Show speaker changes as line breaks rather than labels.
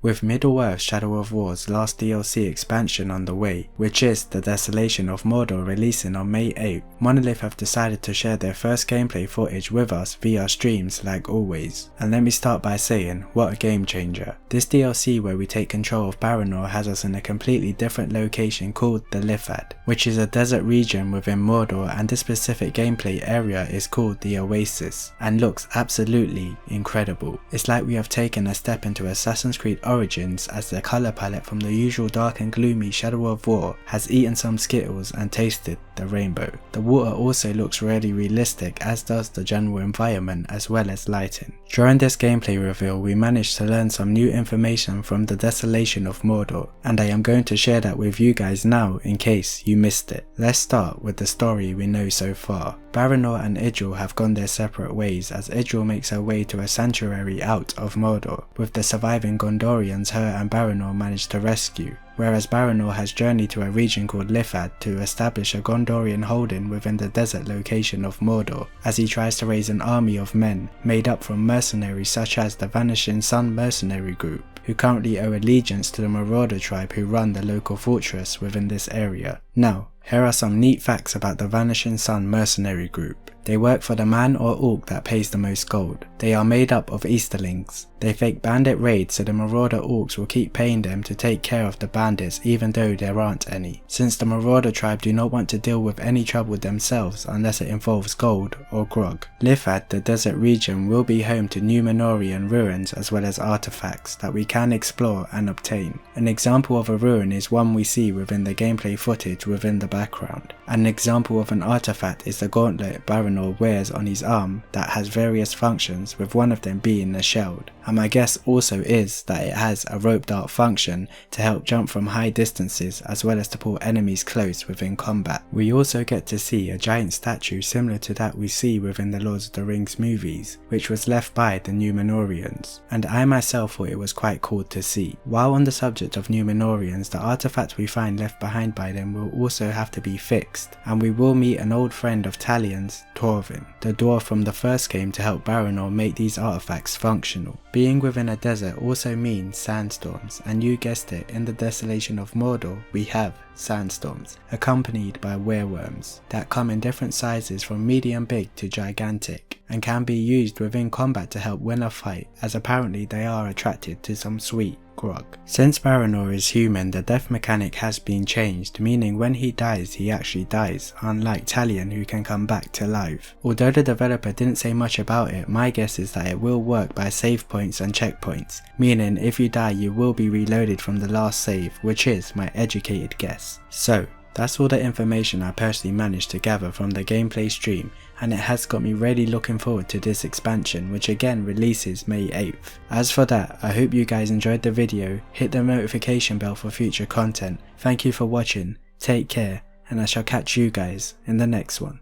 With Middle-earth Shadow of War's last DLC expansion on the way, which is the Desolation of Mordor releasing on May 8th, Monolith have decided to share their first gameplay footage with us via streams like always. And let me start by saying, what a game changer. This DLC where we take control of Baranor has us in a completely different location called the Lithad, which is a desert region within Mordor, and this specific gameplay area is called the Oasis and looks absolutely incredible. It's like we have taken a step into Assassin's Creed Origins, as the colour palette from the usual dark and gloomy Shadow of War has eaten some Skittles and tasted the rainbow. The water also looks really realistic, as does the general environment as well as lighting. During this gameplay reveal we managed to learn some new information from the Desolation of Mordor, and I am going to share that with you guys now in case you missed it. Let's start with the story we know so far. Baranor and Idril have gone their separate ways, as Idril makes her way to a sanctuary out of Mordor, with the surviving Gondorians her and Baranor manage to rescue, whereas Baranor has journeyed to a region called Lithad to establish a Gondorian holding within the desert location of Mordor, as he tries to raise an army of men made up from mercenaries such as the Vanishing Sun mercenary group, who currently owe allegiance to the Marauder tribe who run the local fortress within this area. Now, here are some neat facts about the Vanishing Sun mercenary group. They work for the man or orc that pays the most gold. They are made up of Easterlings. They fake bandit raids so the Marauder orcs will keep paying them to take care of the bandits even though there aren't any, since the Marauder tribe do not want to deal with any trouble themselves unless it involves gold or grog. Lithad, the desert region, will be home to Numenorian ruins as well as artifacts that we can explore and obtain. An example of a ruin is one we see within the gameplay footage within the background. An example of an artifact is the gauntlet Baranor wears on his arm that has various functions, with one of them being a shield. And my guess also is that it has a rope dart function to help jump from high distances as well as to pull enemies close within combat. We also get to see a giant statue similar to that we see within the Lord of the Rings movies, which was left by the Numenorians, and I myself thought it was quite cool to see. While on the subject of Numenorians, the artifact we find left behind by them will also have to be fixed, and we will meet an old friend of Talion's, Torvin, the dwarf from the first game, to help Baranor make these artifacts functional. Being within a desert also means sandstorms, and you guessed it, in the Desolation of Mordor we have sandstorms, accompanied by wereworms, that come in different sizes from medium big to gigantic, and can be used within combat to help win a fight, as apparently they are attracted to some sweet grog. Since Baranor is human, the death mechanic has been changed, meaning when he dies, he actually dies, unlike Talion who can come back to life. Although the developer didn't say much about it, my guess is that it will work by save points and checkpoints, meaning if you die you will be reloaded from the last save, which is my educated guess. So, that's all the information I personally managed to gather from the gameplay stream, and it has got me really looking forward to this expansion, which again releases May 8th. As for that, I hope you guys enjoyed the video, hit the notification bell for future content. Thank you for watching, take care, and I shall catch you guys in the next one.